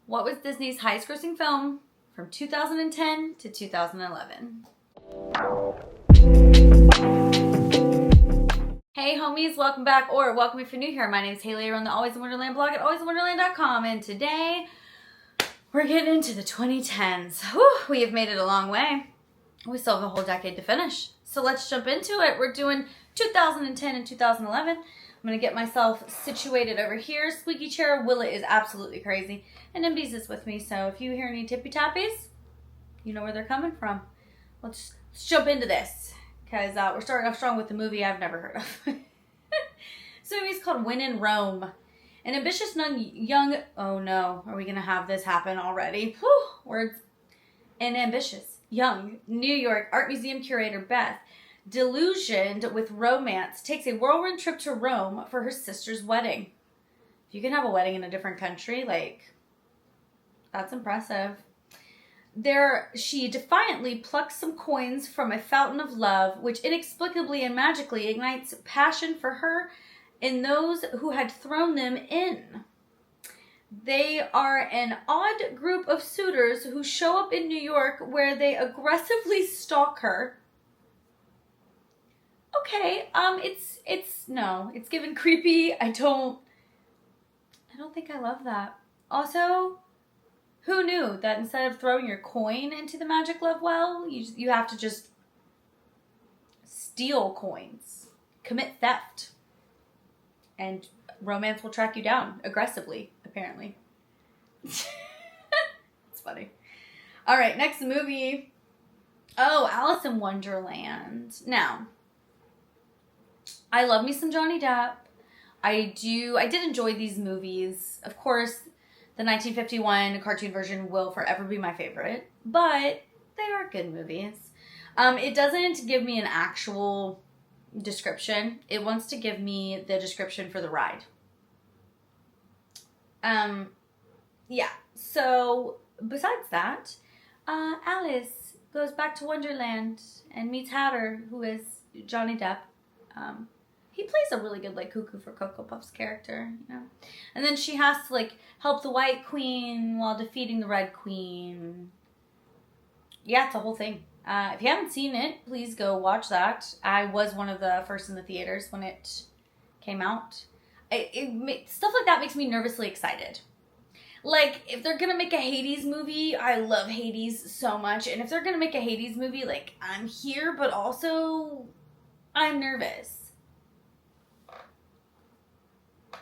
What was Disney's highest grossing film from 2010 to 2011? Hey homies, welcome back, or welcome if you're new here. My name is Haley. I run the Always in Wonderland blog at alwayswonderland.com, and today we're getting into the 2010s. Whew, we have made it a long way. We still have a whole decade to finish. So let's jump into it. We're doing 2010 and 2011. I'm going to get myself situated over here. Squeaky chair Willa is absolutely crazy. And Nimby's is with me, so if you hear any tippy tappies, you know where they're coming from. Let's jump into this, because we're starting off strong with the movie I've never heard of. This movie is called When in Rome. An ambitious young... Oh no, are we going to have this happen already? Whew, words. An ambitious, young New York art museum curator Beth, delusioned with romance, takes a whirlwind trip to Rome for her sister's wedding. If you can have a wedding in a different country, like, that's impressive. There, she defiantly plucks some coins from a fountain of love, which inexplicably and magically ignites passion for her in those who had thrown them in. They are an odd group of suitors who show up in New York where they aggressively stalk her. Okay, it's given creepy. I don't think I love that. Also, who knew that instead of throwing your coin into the magic love well, you have to just steal coins, commit theft, and romance will track you down aggressively, apparently. It's funny. All right, next movie. Oh, Alice in Wonderland. Now, I love me some Johnny Depp. I did enjoy these movies. Of course, the 1951 cartoon version will forever be my favorite, but they are good movies. It doesn't give me an actual description. It wants to give me the description for the ride. Yeah. So, besides that, Alice goes back to Wonderland and meets Hatter, who is Johnny Depp. He plays a really good, like, Cuckoo for Cocoa Puffs character, you know? And then she has to, like, help the White Queen while defeating the Red Queen. Yeah, it's a whole thing. If you haven't seen it, please go watch that. I was one of the first in the theaters when it came out. Stuff like that makes me nervously excited. Like, if they're gonna make a Hades movie, I love Hades so much. And if they're gonna make a Hades movie, like, I'm here, but also I'm nervous.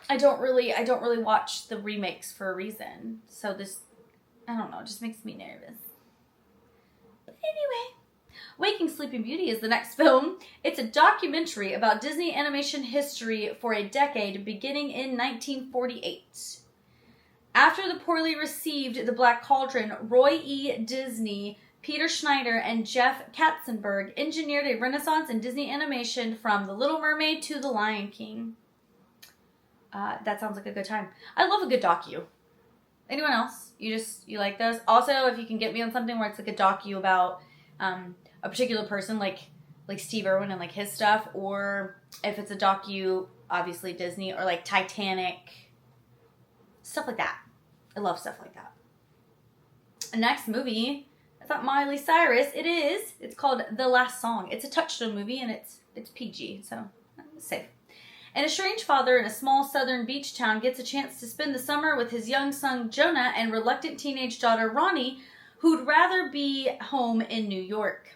I don't really watch the remakes for a reason. So this, I don't know, it just makes me nervous. But anyway, Waking Sleeping Beauty is the next film. It's a documentary about Disney animation history for a decade beginning in 1948. After the poorly received The Black Cauldron, Roy E. Disney, Peter Schneider, and Jeff Katzenberg engineered a renaissance in Disney animation from The Little Mermaid to The Lion King. That sounds like a good time. I love a good docu. Anyone else? You like those? Also, if you can get me on something where it's like a docu about a particular person, like Steve Irwin and like his stuff, or if it's a docu, obviously Disney, or like Titanic, stuff like that. I love stuff like that. Next movie, I thought Miley Cyrus. It is. It's called The Last Song. It's a Touchstone movie and it's PG, so it's safe. An estranged father in a small southern beach town gets a chance to spend the summer with his young son Jonah and reluctant teenage daughter Ronnie, who'd rather be home in New York.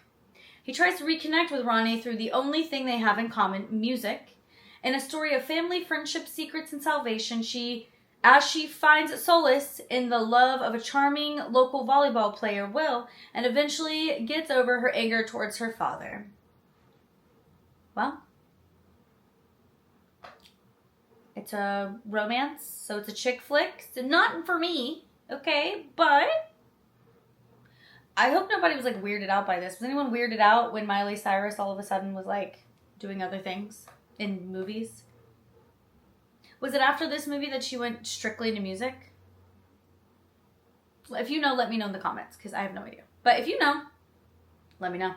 He tries to reconnect with Ronnie through the only thing they have in common, music. In a story of family, friendship, secrets, and salvation, as she finds solace in the love of a charming local volleyball player, Will, and eventually gets over her anger towards her father. Well, it's a romance, so it's a chick flick. So not for me, okay? But I hope nobody was, like, weirded out by this. Was anyone weirded out when Miley Cyrus all of a sudden was, like, doing other things in movies? Was it after this movie that she went strictly into music? If you know, let me know in the comments, because I have no idea. But if you know, let me know.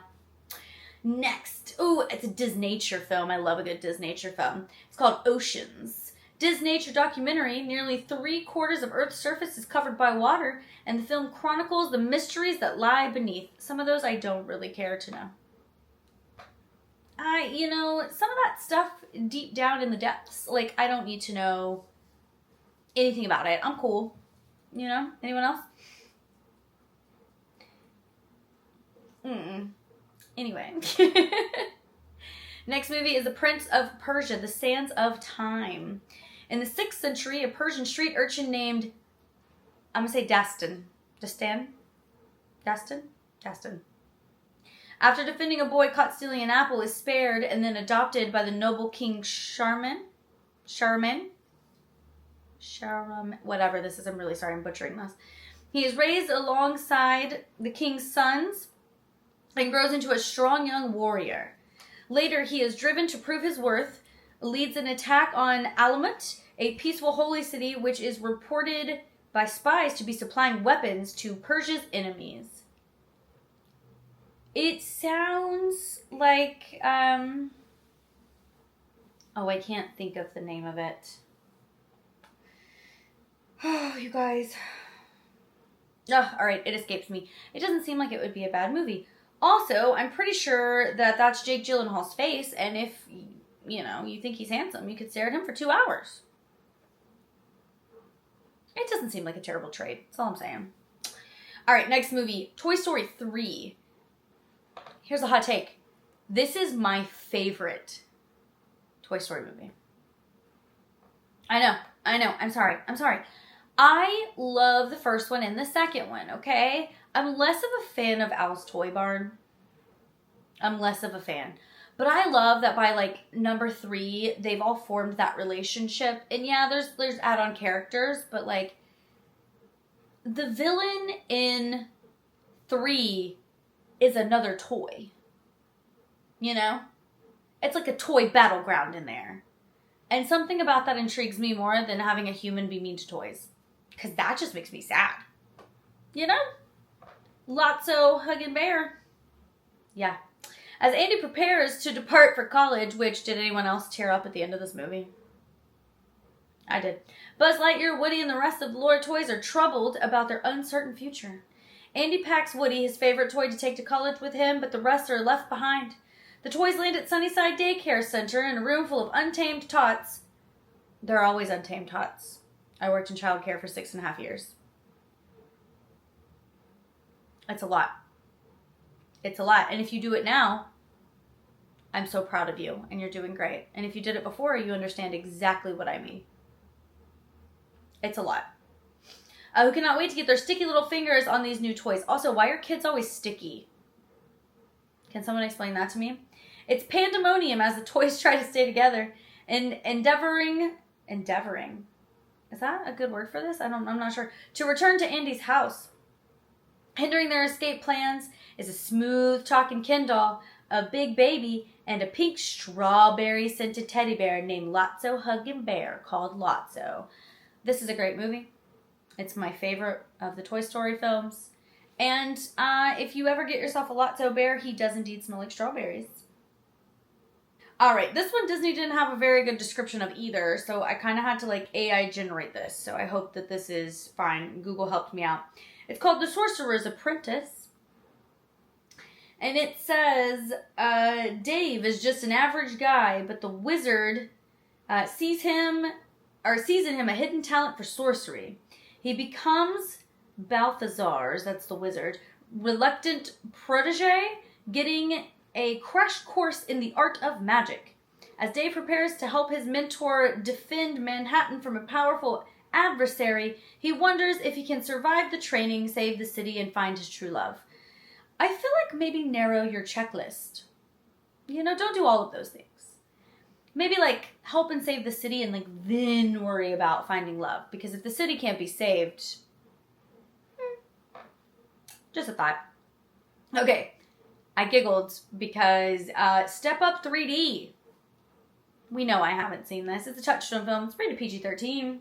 Next. Ooh, it's a Disnature film. I love a good Disnature film. It's called Oceans. Disnature documentary, nearly 3/4 of Earth's surface is covered by water, and the film chronicles the mysteries that lie beneath. Some of those I don't really care to know. Some of that stuff deep down in the depths, like, I don't need to know anything about it. I'm cool. Anyone else? Anyway. Next movie is The Prince of Persia, The Sands of Time. In the 6th century, a Persian street urchin named, I'm going to say Dastan. Dastan. After defending a boy caught stealing an apple, is spared and then adopted by the noble King Sharman. Whatever this is, I'm really sorry, I'm butchering this. He is raised alongside the king's sons and grows into a strong young warrior. Later, he is driven to prove his worth, leads an attack on Alamut, a peaceful holy city which is reported by spies to be supplying weapons to Persia's enemies. It sounds like, I can't think of the name of it. Oh, you guys. Oh, alright, it escapes me. It doesn't seem like it would be a bad movie. Also, I'm pretty sure that that's Jake Gyllenhaal's face, and if, you think he's handsome, you could stare at him for 2 hours. It doesn't seem like a terrible trade. That's all I'm saying. Alright, next movie. Toy Story 3. Here's a hot take. This is my favorite Toy Story movie. I know. I'm sorry. I love the first one and the second one, okay? I'm less of a fan of Al's Toy Barn. I'm less of a fan. But I love that by, number 3, they've all formed that relationship. And yeah, there's add-on characters, but, the villain in 3 is another toy. It's like a toy battleground in there. And something about that intrigues me more than having a human be mean to toys. Because that just makes me sad. Lotso hugging bear. Yeah. As Andy prepares to depart for college, which, did anyone else tear up at the end of this movie? I did. Buzz Lightyear, Woody, and the rest of the Lore toys are troubled about their uncertain future. Andy packs Woody, his favorite toy, to take to college with him, but the rest are left behind. The toys land at Sunnyside Daycare Center in a room full of untamed tots. There are always untamed tots. I worked in childcare for 6.5 years. It's a lot. It's a lot. And if you do it now, I'm so proud of you, and you're doing great. And if you did it before, you understand exactly what I mean. It's a lot. Who cannot wait to get their sticky little fingers on these new toys. Also, why are kids always sticky? Can someone explain that to me? It's pandemonium as the toys try to stay together and endeavoring. Is that a good word for this? I'm not sure. To return to Andy's house. Hindering their escape plans is a smooth-talking Ken doll, a big baby, and a pink strawberry-scented teddy bear named Lotso Huggin' Bear called Lotso. This is a great movie. It's my favorite of the Toy Story films. And if you ever get yourself a Lotso bear, he does indeed smell like strawberries. Alright, this one Disney didn't have a very good description of either, so I kind of had to AI generate this. So I hope that this is fine. Google helped me out. It's called The Sorcerer's Apprentice. And it says, Dave is just an average guy, but the wizard sees in him a hidden talent for sorcery. He becomes Balthazar's, that's the wizard, reluctant protege, getting a crash course in the art of magic. As Dave prepares to help his mentor defend Manhattan from a powerful adversary, he wonders if he can survive the training, save the city, and find his true love. I feel like maybe narrow your checklist. Don't do all of those things. Maybe help and save the city and then worry about finding love. Because if the city can't be saved, just a thought. Okay, I giggled because Step Up 3D. We know I haven't seen this. It's a Touchstone film. It's rated PG-13.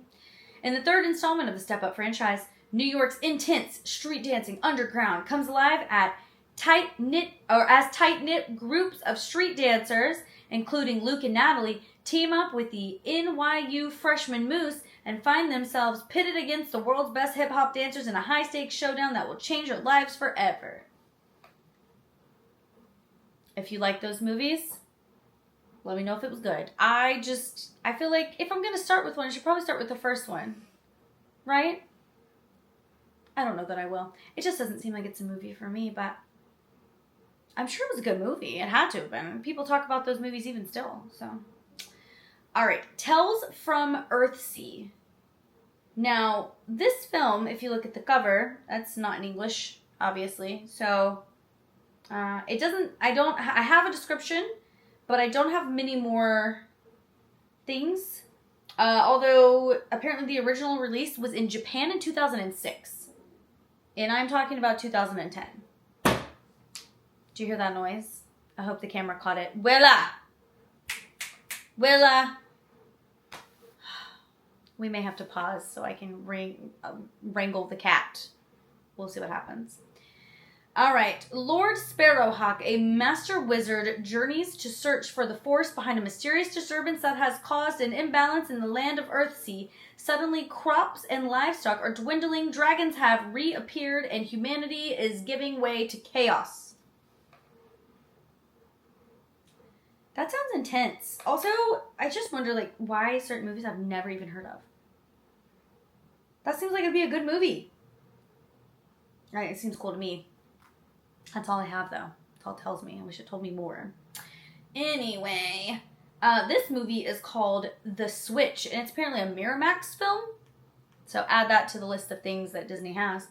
In the third installment of the Step Up franchise, New York's intense street dancing underground comes alive as tight-knit groups of street dancers, including Luke and Natalie, team up with the NYU freshman Moose and find themselves pitted against the world's best hip-hop dancers in a high-stakes showdown that will change their lives forever. If you like those movies, let me know if it was good. I feel like if I'm going to start with one, I should probably start with the first one. Right? I don't know that I will. It just doesn't seem like it's a movie for me, but I'm sure it was a good movie. It had to have been. People talk about those movies even still, so. All right. Tales from Earthsea. Now, this film, if you look at the cover, that's not in English, obviously. So, I have a description, but I don't have many more things. Although, apparently the original release was in Japan in 2006. And I'm talking about 2010. Did you hear that noise? I hope the camera caught it. Willa! We may have to pause so I can wrangle the cat. We'll see what happens. All right. Lord Sparrowhawk, a master wizard, journeys to search for the force behind a mysterious disturbance that has caused an imbalance in the land of Earthsea. Suddenly, crops and livestock are dwindling, dragons have reappeared, and humanity is giving way to chaos. That sounds intense. Also, I just wonder, why certain movies I've never even heard of. That seems like it'd be a good movie. Right, it seems cool to me. That's all I have, though. That's all it tells me. I wish it told me more. Anyway, this movie is called The Switch, and it's apparently a Miramax film. So add that to the list of things that Disney has.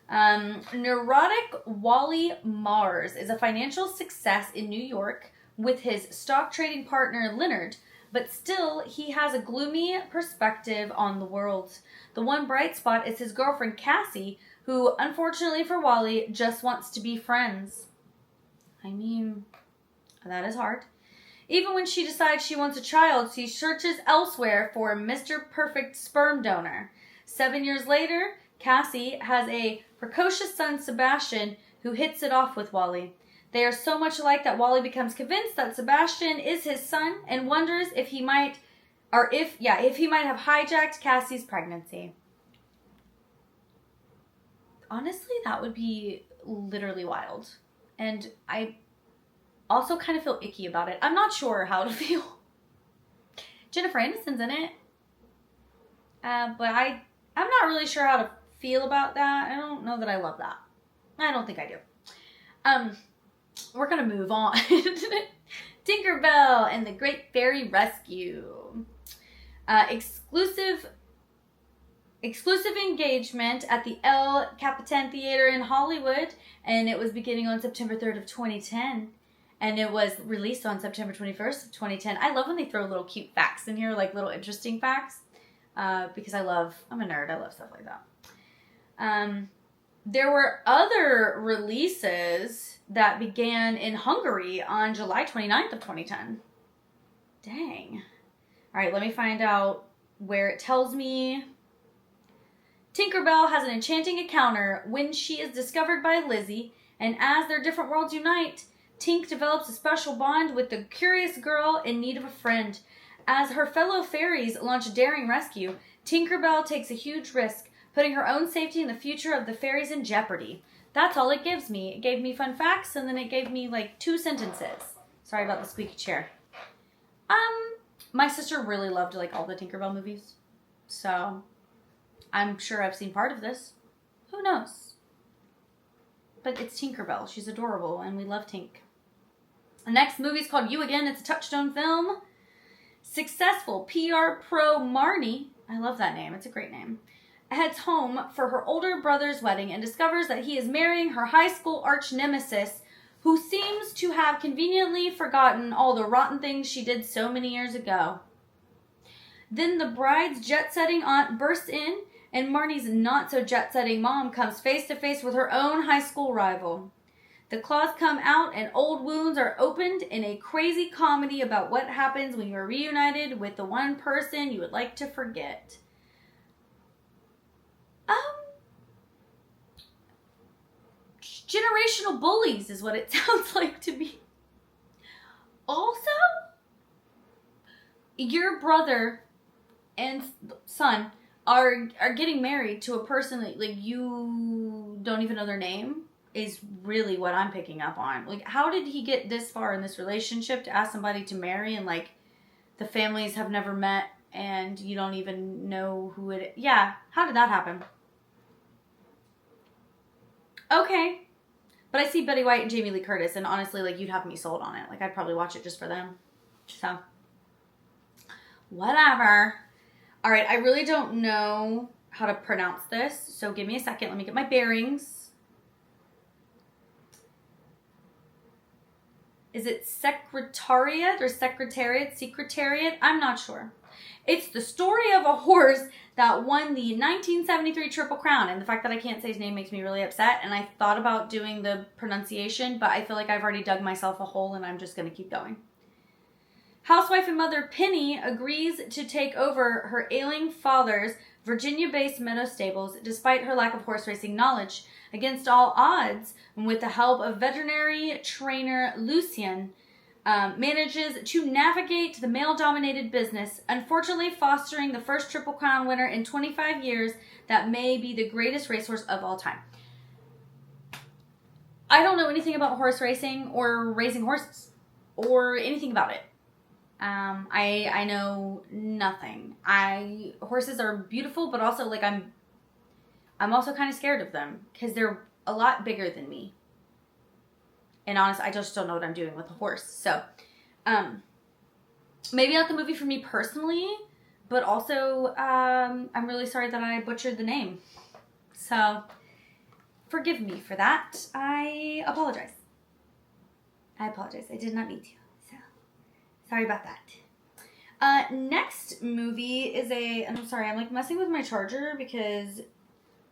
Neurotic Wally Mars is a financial success in New York with his stock trading partner Leonard, but still he has a gloomy perspective on the world. The one bright spot is his girlfriend Cassie, who, unfortunately for Wally, just wants to be friends. I mean, that is hard. Even when she decides she wants a child, she searches elsewhere for Mr. Perfect sperm donor. 7 years later, Cassie has a precocious son, Sebastian, who hits it off with Wally. They are so much alike that Wally becomes convinced that Sebastian is his son and wonders if he might have hijacked Cassie's pregnancy. Honestly, that would be literally wild. And I also kind of feel icky about it. I'm not sure how to feel. Jennifer Aniston's in it. But I'm not really sure how to feel about that. I don't know that I love that. I don't think I do. We're going to move on. Tinkerbell and the Great Fairy Rescue. Exclusive engagement at the El Capitan Theater in Hollywood, and it was beginning on September 3rd of 2010, and it was released on September 21st of 2010. I love when they throw little cute facts in here, like little interesting facts, because I'm a nerd. I love stuff like that. There were other releases that began in Hungary on July 29th of 2010. Dang. All right, let me find out where it tells me. Tinkerbell has an enchanting encounter when she is discovered by Lizzie, and as their different worlds unite, Tink develops a special bond with the curious girl in need of a friend. As her fellow fairies launch a daring rescue, Tinkerbell takes a huge risk, putting her own safety and the future of the fairies in jeopardy. That's all it gives me. It gave me fun facts, and then it gave me 2 sentences. Sorry about the squeaky chair. My sister really loved all the Tinkerbell movies, so I'm sure I've seen part of this. Who knows? But it's Tinkerbell. She's adorable, and we love Tink. The next movie is called You Again. It's a Touchstone film. Successful PR pro Marnie, I love that name. It's a great name, heads home for her older brother's wedding and discovers that he is marrying her high school arch nemesis, who seems to have conveniently forgotten all the rotten things she did so many years ago. Then the bride's jet-setting aunt bursts in, and Marnie's not-so-jet-setting mom comes face-to-face with her own high school rival. The claws come out, and old wounds are opened in a crazy comedy about what happens when you are reunited with the one person you would like to forget. Generational bullies is what it sounds like to me. Also, your brother and son are getting married to a person that, like, you don't even know their name is really what I'm picking up on. Like, how did he get this far in this relationship to ask somebody to marry, and, like, the families have never met and you don't even know who it is? Yeah, how did that happen? Okay. But I see Betty White and Jamie Lee Curtis, and honestly, like, you'd have me sold on it. Like, I'd probably watch it just for them. So, whatever. All right, I really don't know how to pronounce this, so give me a second. Let me get my bearings. Is it Secretariat or Secretariat? Secretariat? I'm not sure. It's the story of a horse that won the 1973 Triple Crown. And the fact that I can't say his name makes me really upset. And I thought about doing the pronunciation, but I feel like I've already dug myself a hole and I'm just going to keep going. Housewife and mother Penny agrees to take over her ailing father's Virginia-based meadow stables despite her lack of horse racing knowledge. Against all odds, and with the help of veterinary trainer Lucien, manages to navigate the male-dominated business, unfortunately fostering the first Triple Crown winner in 25 years that may be the greatest racehorse of all time. I don't know anything about horse racing or raising horses or anything about it. I know nothing. Horses are beautiful, but also, like, I'm also kind of scared of them because they're a lot bigger than me. And honestly, I just don't know what I'm doing with a horse. So, maybe not the movie for me personally, but also, I'm really sorry that I butchered the name. So, forgive me for that. I apologize. I did not need to. So, sorry about that. Next movie is and I'm sorry, I'm, like, messing with my charger because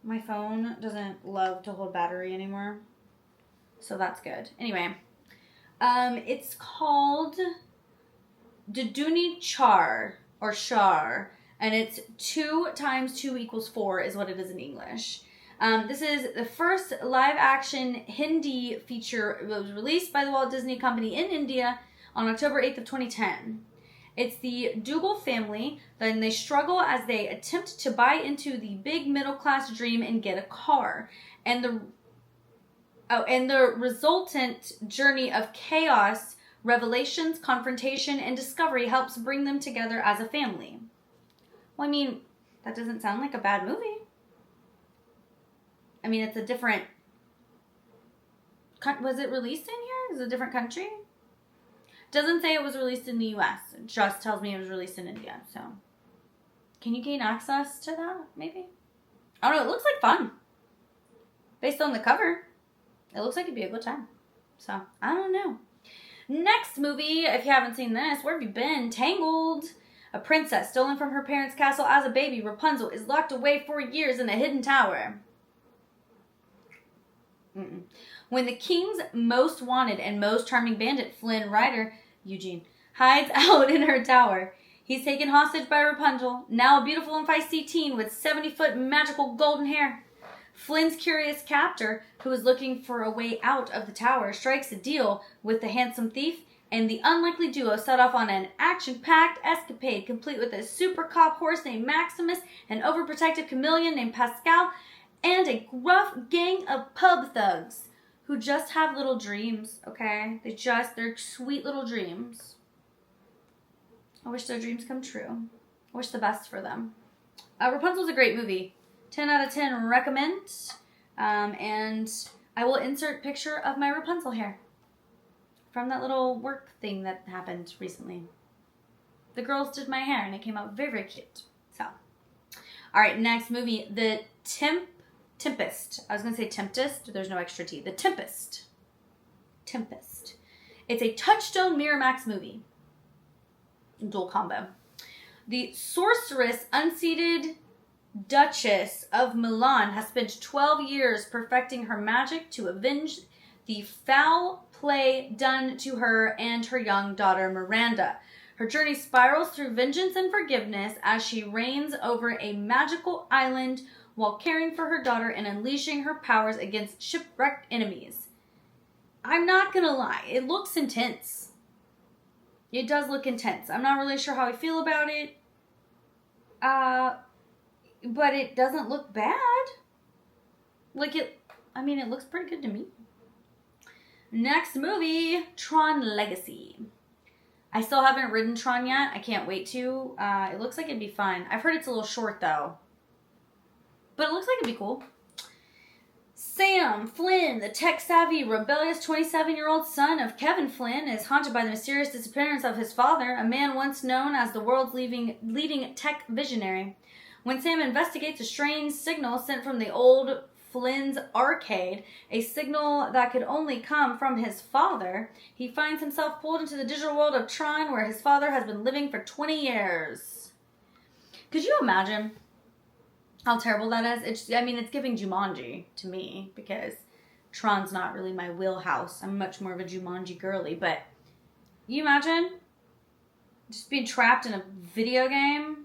my phone doesn't love to hold battery anymore. So that's good. Anyway, it's called Duduni Char, or Shar, and it's 2 × 2 = 4 is what it is in English. This is the first live-action Hindi feature. It was released by the Walt Disney Company in India on October 8th of 2010. It's the Dougal family, then they struggle as they attempt to buy into the big middle-class dream and get a car. And the resultant journey of chaos, revelations, confrontation, and discovery helps bring them together as a family. Well, I mean, that doesn't sound like a bad movie. I mean, it's a different... Was it released in here? Is it a different country? Doesn't say it was released in the U.S. It just tells me it was released in India. So, can you gain access to that, maybe? I don't know. It looks like fun. Based on the cover, it looks like it'd be a good time. So, I don't know. Next movie, if you haven't seen this, where have you been? Tangled. A princess stolen from her parents' castle as a baby, Rapunzel, is locked away for years in a hidden tower. When the king's most wanted and most charming bandit, Flynn Rider, Eugene, hides out in her tower, he's taken hostage by Rapunzel, now a beautiful and feisty teen with 70-foot magical golden hair. Flynn's curious captor, who is looking for a way out of the tower, strikes a deal with the handsome thief, and the unlikely duo set off on an action-packed escapade, complete with a super cop horse named Maximus, an overprotective chameleon named Pascal, and a gruff gang of pub thugs who just have little dreams, okay? They're sweet little dreams. I wish their dreams come true. I wish the best for them. Rapunzel's a great movie. 10 out of 10 recommend. And I will insert picture of my Rapunzel hair from that little work thing that happened recently. The girls did my hair and it came out very, very cute. So, all right, next movie, The Tempest. I was going to say Tempest. There's no extra T. The Tempest. It's a Touchstone Miramax movie. Dual combo. The sorceress, unseated Duchess of Milan has spent 12 years perfecting her magic to avenge the foul play done to her and her young daughter Miranda. Her journey spirals through vengeance and forgiveness as she reigns over a magical island while caring for her daughter and unleashing her powers against shipwrecked enemies. I'm not gonna lie, it looks intense. It does look intense. I'm not really sure how I feel about it. But it doesn't look bad. It looks pretty good to me. Next movie, Tron Legacy. I still haven't ridden Tron yet. I can't wait to. It looks like it'd be fun. I've heard it's a little short, though. But it looks like it'd be cool. Sam Flynn, the tech-savvy, rebellious 27-year-old son of Kevin Flynn, is haunted by the mysterious disappearance of his father, a man once known as the world's leading tech visionary. When Sam investigates a strange signal sent from the old Flynn's arcade, a signal that could only come from his father, he finds himself pulled into the digital world of Tron, where his father has been living for 20 years. Could you imagine how terrible that is? It's giving Jumanji to me, because Tron's not really my wheelhouse. I'm much more of a Jumanji girly, but you imagine just being trapped in a video game?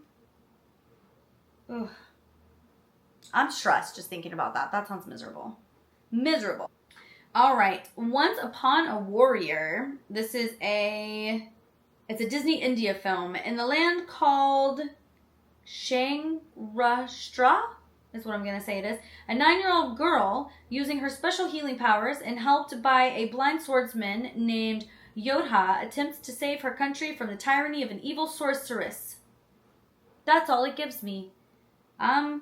Ugh. I'm stressed just thinking about that. That sounds miserable. Miserable. All right. Once Upon a Warrior. This is it's a Disney India film in the land called Shangrashtra is what I'm going to say it is. A 9-year-old girl using her special healing powers and helped by a blind swordsman named Yodha attempts to save her country from the tyranny of an evil sorceress. That's all it gives me. I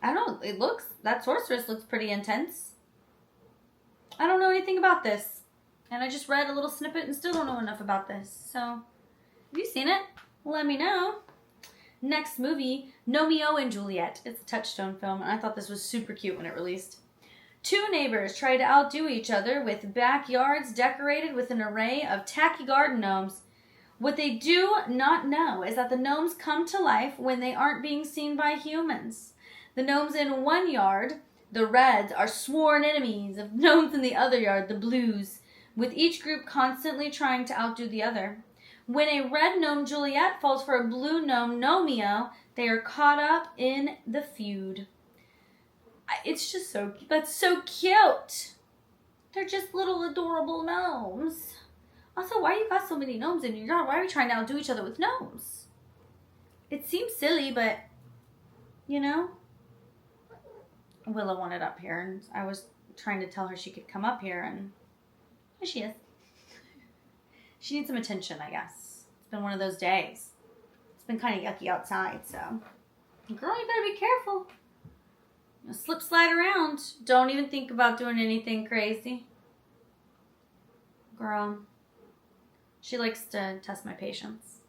don't know. That sorceress looks pretty intense. I don't know anything about this. And I just read a little snippet and still don't know enough about this. So, have you seen it? Let me know. Next movie, Romeo and Juliet. It's a Touchstone film, and I thought this was super cute when it released. Two neighbors try to outdo each other with backyards decorated with an array of tacky garden gnomes. What they do not know is that the gnomes come to life when they aren't being seen by humans. The gnomes in one yard, the reds, are sworn enemies of gnomes in the other yard, the blues, with each group constantly trying to outdo the other. When a red gnome Juliet falls for a blue gnome Romeo, they are caught up in the feud. It's just that's so cute. They're just little adorable gnomes. Also, why you got so many gnomes in your yard? Why are you trying to outdo each other with gnomes? It seems silly, but, Willow wanted up here, and I was trying to tell her she could come up here, and here she is. She needs some attention, I guess. It's been one of those days. It's been kind of yucky outside, so. Girl, you better be careful. Slip slide around. Don't even think about doing anything crazy. Girl. She likes to test my patience,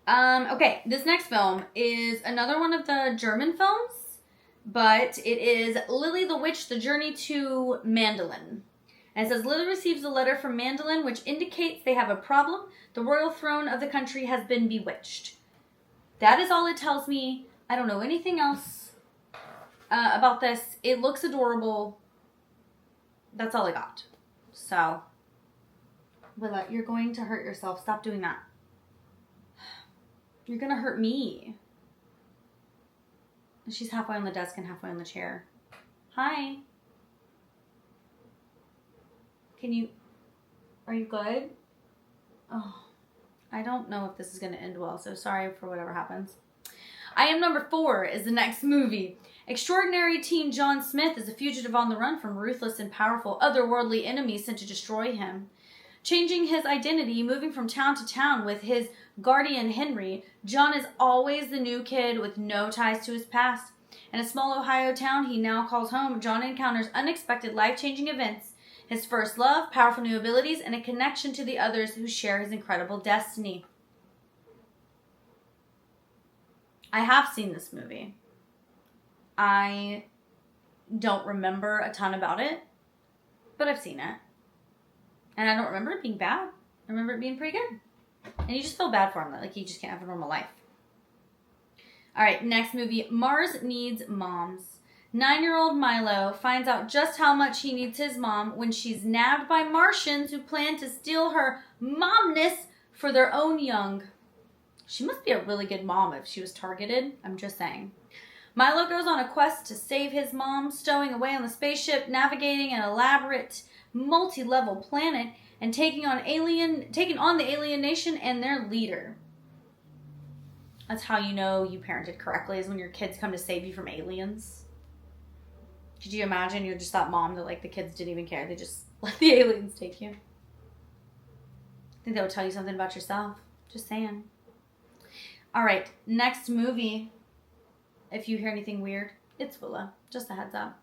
Okay, this next film is another one of the German films, but it is Lily the Witch, The Journey to Mandolin. And it says, Lily receives a letter from Mandolin which indicates they have a problem. The royal throne of the country has been bewitched. That is all it tells me. I don't know anything else about this. It looks adorable. That's all I got. So, Willa, you're going to hurt yourself. Stop doing that. You're going to hurt me. She's halfway on the desk and halfway on the chair. Hi. Are you good? Oh, I don't know if this is going to end well, so sorry for whatever happens. I Am Number 4 is the next movie. Extraordinary teen John Smith is a fugitive on the run from ruthless and powerful otherworldly enemies sent to destroy him. Changing his identity, moving from town to town with his guardian Henry, John is always the new kid with no ties to his past. In a small Ohio town he now calls home, John encounters unexpected life-changing events. His first love, powerful new abilities, and a connection to the others who share his incredible destiny. I have seen this movie. I don't remember a ton about it, but I've seen it. And I don't remember it being bad. I remember it being pretty good. And you just feel bad for him, like he just can't have a normal life. All right, next movie, Mars Needs Moms. 9-year-old Milo finds out just how much he needs his mom when she's nabbed by Martians who plan to steal her momness for their own young. She must be a really good mom if she was targeted. I'm just saying. Milo goes on a quest to save his mom, stowing away on the spaceship, navigating an elaborate multi-level planet, and taking on the alien nation and their leader. That's how you know you parented correctly, is when your kids come to save you from aliens. Could you imagine you're just that mom that like the kids didn't even care? They just let the aliens take you. I think that would tell you something about yourself. Just saying. All right, next movie. If you hear anything weird, it's Willa. Just a heads up.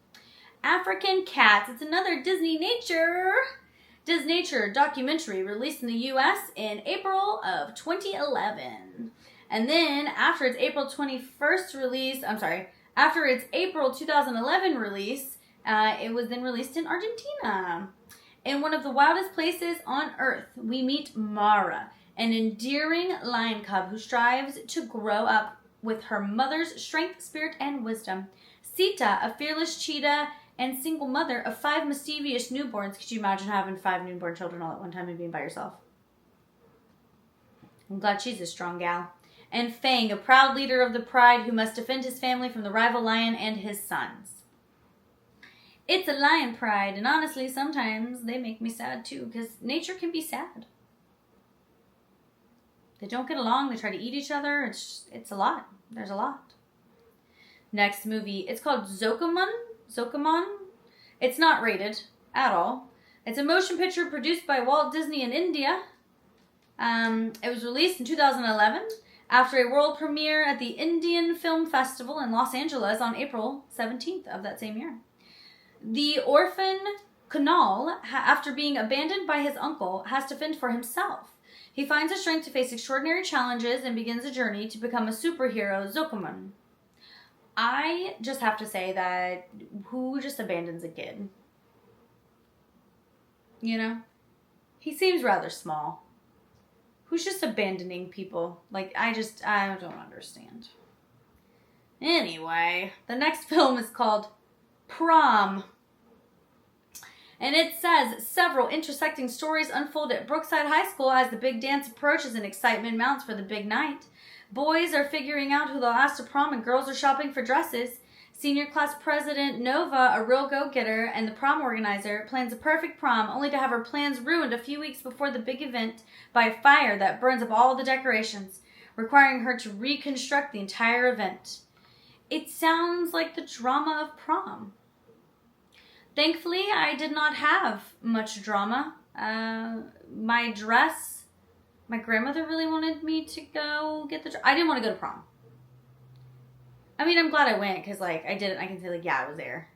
African Cats. It's another Disney Nature documentary released in the U.S. in April of 2011. And then after its April 2011 release, it was then released in Argentina. In one of the wildest places on Earth, we meet Mara, an endearing lion cub who strives to grow up with her mother's strength, spirit, and wisdom. Sita, a fearless cheetah and single mother of 5 mischievous newborns. Could you imagine having 5 newborn children all at one time and being by yourself? I'm glad she's a strong gal. And Fang, a proud leader of the pride who must defend his family from the rival lion and his sons. It's a lion pride, and honestly, sometimes they make me sad too, because nature can be sad. They don't get along, they try to eat each other, it's a lot. There's a lot. Next movie, it's called Zokomon. It's not rated at all. It's a motion picture produced by Walt Disney in India. It was released in 2011 after a world premiere at the Indian Film Festival in Los Angeles on April 17th of that same year. The orphan Kunal, after being abandoned by his uncle, has to fend for himself. He finds the strength to face extraordinary challenges and begins a journey to become a superhero, Zokomon. I just have to say that who just abandons a kid? You know? He seems rather small. Who's just abandoning people? Like, I don't understand. Anyway, the next film is called Prom. And it says, several intersecting stories unfold at Brookside High School as the big dance approaches and excitement mounts for the big night. Boys are figuring out who they'll ask to prom and girls are shopping for dresses. Senior class president Nova, a real go-getter, and the prom organizer, plans a perfect prom only to have her plans ruined a few weeks before the big event by a fire that burns up all the decorations, requiring her to reconstruct the entire event. It sounds like the drama of prom. Thankfully, I did not have much drama. My dress, my grandmother really wanted me to go get the dress. I didn't want to go to prom. I mean, I'm glad I went because, like, I did it. I can say, like, yeah, I was there.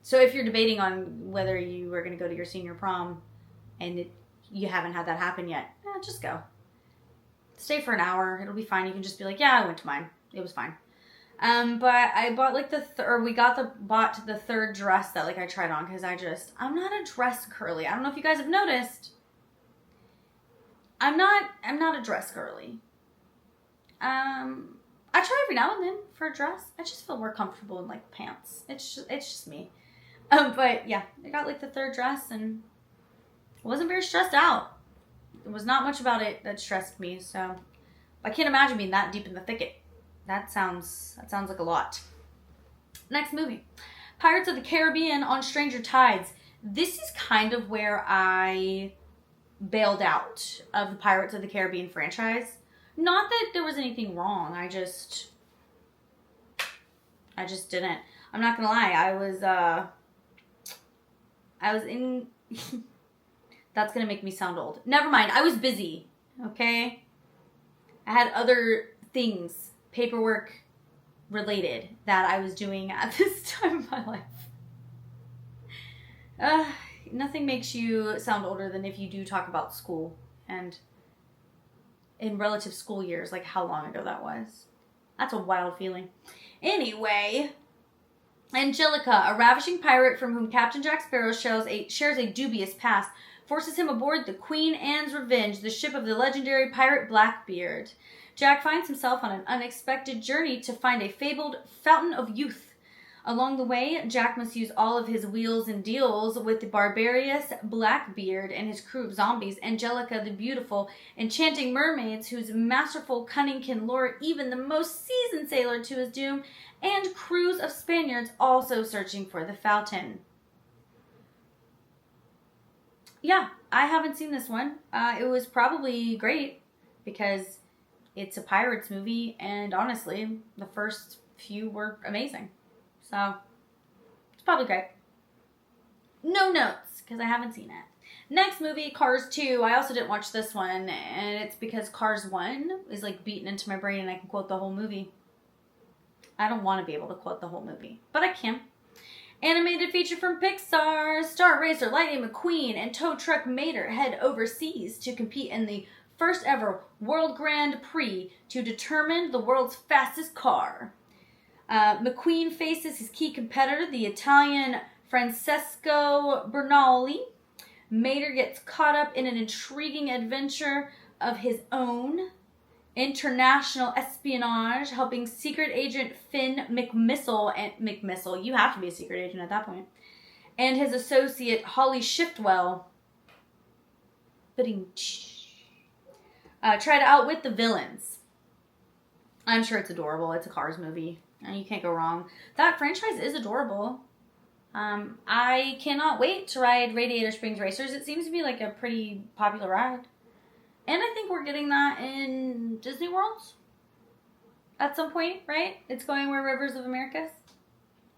So if you're debating on whether you were going to go to your senior prom and you haven't had that happen yet, just go. Stay for an hour. It'll be fine. You can just be like, yeah, I went to mine. It was fine. But I bought like bought the third dress that like I tried on because I'm not a dress girly. I don't know if you guys have noticed. I'm not a dress girly. I try every now and then for a dress. I just feel more comfortable in like pants. It's just me. But yeah, I got like the third dress and wasn't very stressed out. There was not much about it that stressed me, so I can't imagine being that deep in the thicket. That sounds like a lot. Next movie. Pirates of the Caribbean on Stranger Tides. This is kind of where I bailed out of the Pirates of the Caribbean franchise. Not that there was anything wrong. I just didn't. I'm not gonna lie. I was in. That's gonna make me sound old. Never mind. I was busy. Okay. I had other things, paperwork related, that I was doing at this time of my life. Nothing makes you sound older than if you do talk about school and in relative school years, like how long ago that was. That's a wild feeling. Anyway, Angelica, a ravishing pirate from whom Captain Jack Sparrow shares a dubious past, forces him aboard the Queen Anne's Revenge, the ship of the legendary pirate Blackbeard. Jack finds himself on an unexpected journey to find a fabled fountain of youth. Along the way, Jack must use all of his wheels and deals with the barbarous Blackbeard and his crew of zombies, Angelica the beautiful, enchanting mermaids whose masterful cunning can lure even the most seasoned sailor to his doom, and crews of Spaniards also searching for the fountain. Yeah, I haven't seen this one. It was probably great because it's a Pirates movie, and honestly, the first few were amazing. So, it's probably great. No notes, because I haven't seen it. Next movie, Cars 2. I also didn't watch this one, and it's because Cars 1 is like beaten into my brain and I can quote the whole movie. I don't want to be able to quote the whole movie, but I can. Animated feature from Pixar. Star Racer Lightning McQueen and tow truck Mater head overseas to compete in the first ever World Grand Prix to determine the world's fastest car. McQueen faces his key competitor, the Italian Francesco Bernali. Mater gets caught up in an intriguing adventure of his own. International espionage, helping secret agent Finn McMissile, you have to be a secret agent at that point, and his associate Holly Shiftwell try to outwit the villains. I'm sure it's adorable. It's a Cars movie, and you can't go wrong. That franchise is adorable. I cannot wait to ride Radiator Springs Racers. It seems to be like a pretty popular ride. And I think we're getting that in Disney World at some point, right? It's going where Rivers of America is.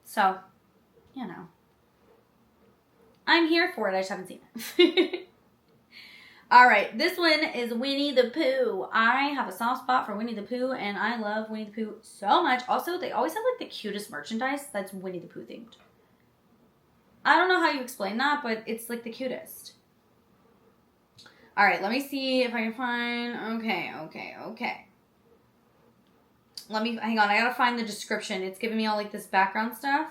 So, you know. I'm here for it. I just haven't seen it. All right. This one is Winnie the Pooh. I have a soft spot for Winnie the Pooh, and I love Winnie the Pooh so much. Also, they always have like the cutest merchandise that's Winnie the Pooh themed. I don't know how you explain that, but it's like the cutest. All right, let me see if I can find... Okay. Hang on, I gotta find the description. It's giving me all like this background stuff.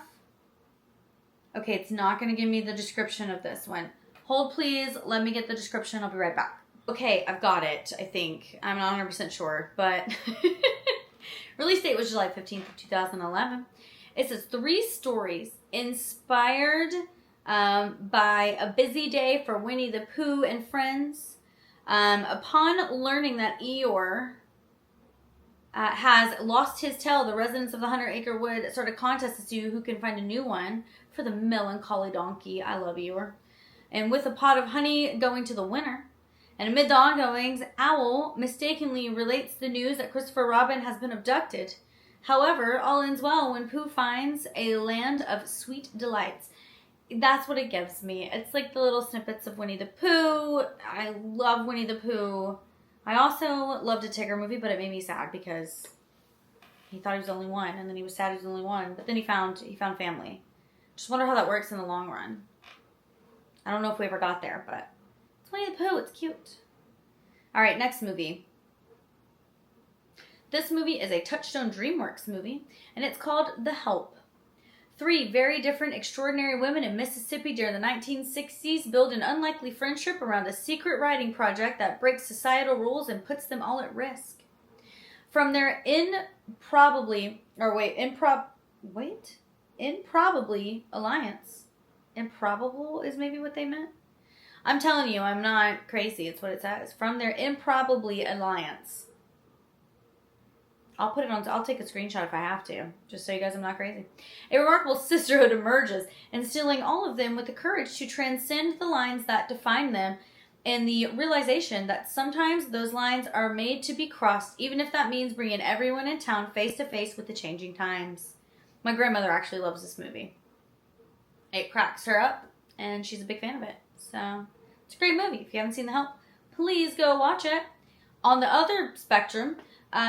Okay, it's not gonna give me the description of this one. Hold please, let me get the description. I'll be right back. Okay, I've got it, I think. I'm not 100% sure, but... Release date was July 15th of 2011. It says 3 stories inspired by a busy day for Winnie the Pooh and friends. Upon learning that Eeyore has lost his tail, the residents of the 100-acre wood start a contest to see who can find a new one for the melancholy donkey. I love Eeyore. And with a pot of honey going to the winner. And amid the ongoings, Owl mistakenly relates the news that Christopher Robin has been abducted. However, all ends well when Pooh finds a land of sweet delights. That's what it gives me. It's like the little snippets of Winnie the Pooh. I love Winnie the Pooh. I also loved a Tigger movie, but it made me sad because he thought he was the only one, and then he was sad he was the only one. But then he found family. Just wonder how that works in the long run. I don't know if we ever got there, but it's Winnie the Pooh. It's cute. All right, next movie. This movie is a Touchstone DreamWorks movie, and it's called The Help. 3 very different, extraordinary women in Mississippi during the 1960s build an unlikely friendship around a secret writing project that breaks societal rules and puts them all at risk. From their improbably alliance. Improbable is maybe what they meant? I'm telling you, I'm not crazy. It's what it says. From their improbably alliance. I'll take a screenshot if I have to, just so you guys I'm not crazy. A remarkable sisterhood emerges, instilling all of them with the courage to transcend the lines that define them and the realization that sometimes those lines are made to be crossed, even if that means bringing everyone in town face to face with the changing times. My grandmother actually loves this movie. It cracks her up, and she's a big fan of it. So, it's a great movie. If you haven't seen The Help, please go watch it. On the other spectrum...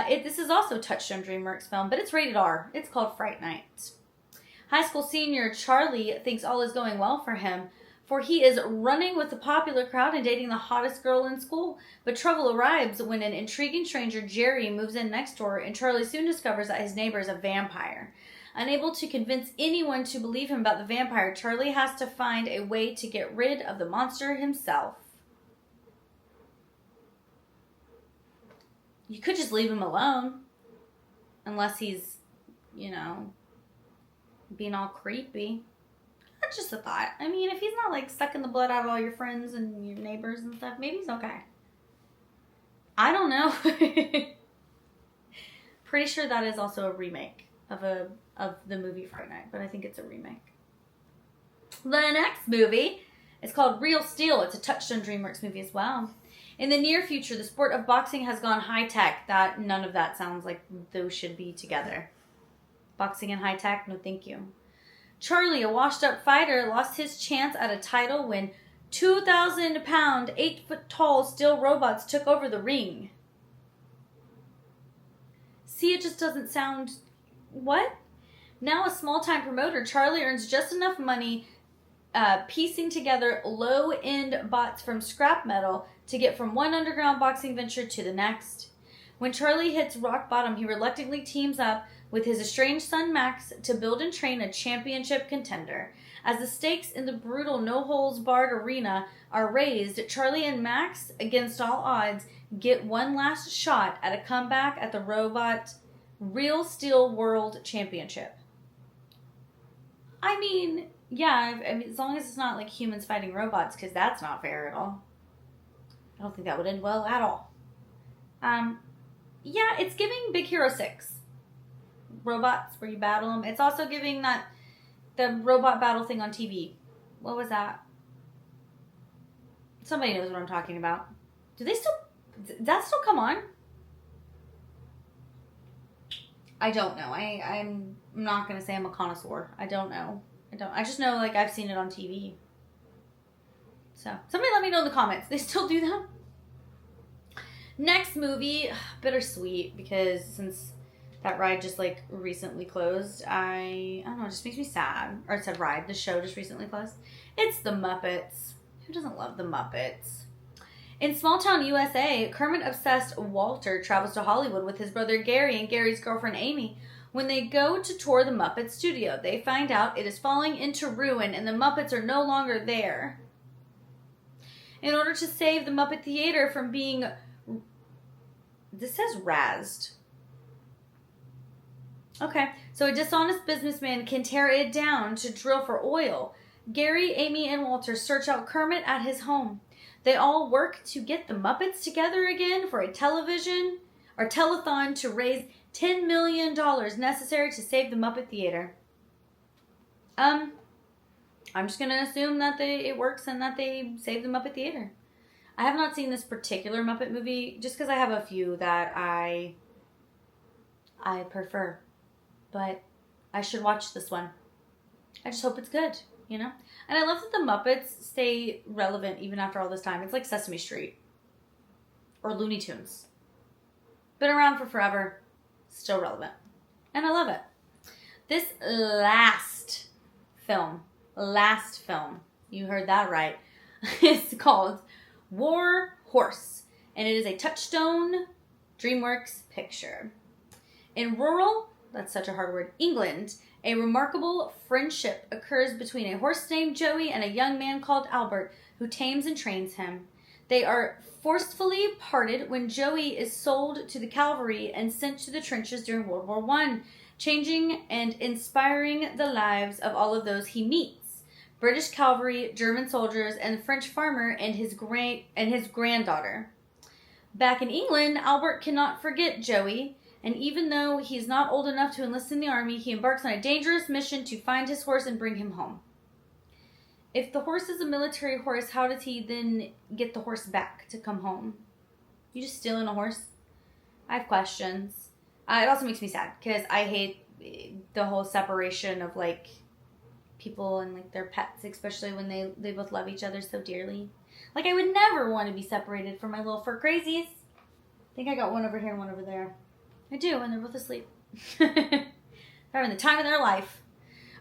this is also a Touchstone DreamWorks film, but it's rated R. It's called Fright Night. High school senior Charlie thinks all is going well for him, for he is running with the popular crowd and dating the hottest girl in school. But trouble arrives when an intriguing stranger, Jerry, moves in next door, and Charlie soon discovers that his neighbor is a vampire. Unable to convince anyone to believe him about the vampire, Charlie has to find a way to get rid of the monster himself. You could just leave him alone. Unless he's, being all creepy. That's just a thought. I mean, if he's not, like, sucking the blood out of all your friends and your neighbors and stuff, maybe he's okay. I don't know. Pretty sure that is also a remake of the movie Fright Night, but I think it's a remake. The next movie It's called Real Steel. It's a Touchstone DreamWorks movie as well. In the near future, the sport of boxing has gone high-tech. None of that sounds like those should be together. Boxing and high-tech? No, thank you. Charlie, a washed-up fighter, lost his chance at a title when 2,000-pound, 8-foot-tall steel robots took over the ring. See, it just doesn't sound... What? Now a small-time promoter, Charlie earns just enough money piecing together low-end bots from scrap metal to get from one underground boxing venture to the next. When Charlie hits rock bottom, he reluctantly teams up with his estranged son Max to build and train a championship contender. As the stakes in the brutal no-holds-barred arena are raised, Charlie and Max, against all odds, get one last shot at a comeback at the Robot Real Steel World Championship. I mean, yeah, as long as it's not like humans fighting robots, because that's not fair at all. I don't think that would end well at all. Yeah, it's giving Big Hero 6. Robots where you battle them. It's also giving the robot battle thing on TV. What was that? Somebody knows what I'm talking about. Does that still come on? I don't know. I'm not going to say I'm a connoisseur. I don't know. I just know, like, I've seen it on TV. So, somebody let me know in the comments. They still do that? Next movie, bittersweet, because since that ride just, like, recently closed, I don't know, it just makes me sad. Or it said ride, the show just recently closed. It's The Muppets. Who doesn't love The Muppets? In small-town USA, Kermit-obsessed Walter travels to Hollywood with his brother Gary and Gary's girlfriend Amy. When they go to tour the Muppet studio, they find out it is falling into ruin and the Muppets are no longer there. In order to save the Muppet Theater from being... This says razzed. Okay, so a dishonest businessman can tear it down to drill for oil. Gary, Amy, and Walter search out Kermit at his home. They all work to get the Muppets together again for a telethon to raise $10 million necessary to save the Muppet Theater. I'm just going to assume that it works and that they save the Muppet Theater. I have not seen this particular Muppet movie just because I have a few that I prefer. But I should watch this one. I just hope it's good, you know? And I love that the Muppets stay relevant even after all this time. It's like Sesame Street. Or Looney Tunes. Been around for forever. Still relevant. And I love it. This last film, you heard that right, is called War Horse. And it is a Touchstone DreamWorks picture. In rural, that's such a hard word, England, a remarkable friendship occurs between a horse named Joey and a young man called Albert, who tames and trains him. They are forcefully parted when Joey is sold to the cavalry and sent to the trenches during World War I, changing and inspiring the lives of all of those he meets. British cavalry, German soldiers, and the French farmer and his granddaughter. Back in England, Albert cannot forget Joey, and even though he's not old enough to enlist in the army, he embarks on a dangerous mission to find his horse and bring him home. If the horse is a military horse, how does he then get the horse back to come home? You just stealing a horse? I have questions. It also makes me sad, because I hate the whole separation of, like, people and, like, their pets, especially when they both love each other so dearly. Like, I would never want to be separated from my little fur crazies. I think I got one over here and one over there. I do, and they're both asleep. They're having the time of their life.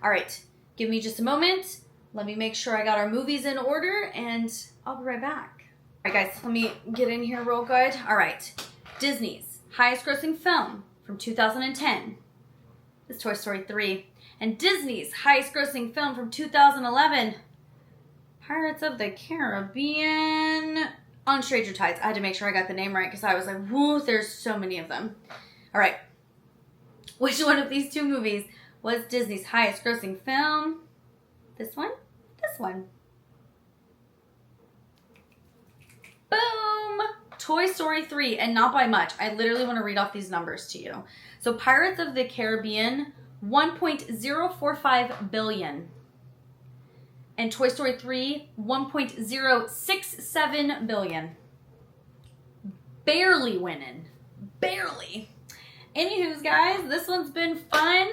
All right, give me just a moment. Let me make sure I got our movies in order, and I'll be right back. All right, guys, let me get in here real good. All right, Disney's highest grossing film from 2010 is Toy Story 3. And Disney's highest grossing film from 2011, Pirates of the Caribbean on Stranger Tides. I had to make sure I got the name right because I was like, whoo, there's so many of them. All right. Which one of these two movies was Disney's highest grossing film? This one? This one. Boom! Toy Story 3, and not by much. I literally want to read off these numbers to you. So Pirates of the Caribbean, $1.045 billion. And Toy Story 3, 1.067 billion. Barely winning. Barely. Anywho's, guys, this one's been fun.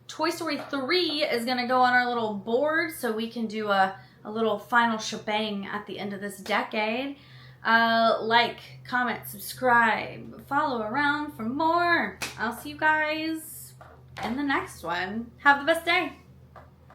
Toy Story 3 is going to go on our little board so we can do a little final shebang at the end of this decade. Like, comment, subscribe, follow around for more. I'll see you guys in the next one. Have the best day.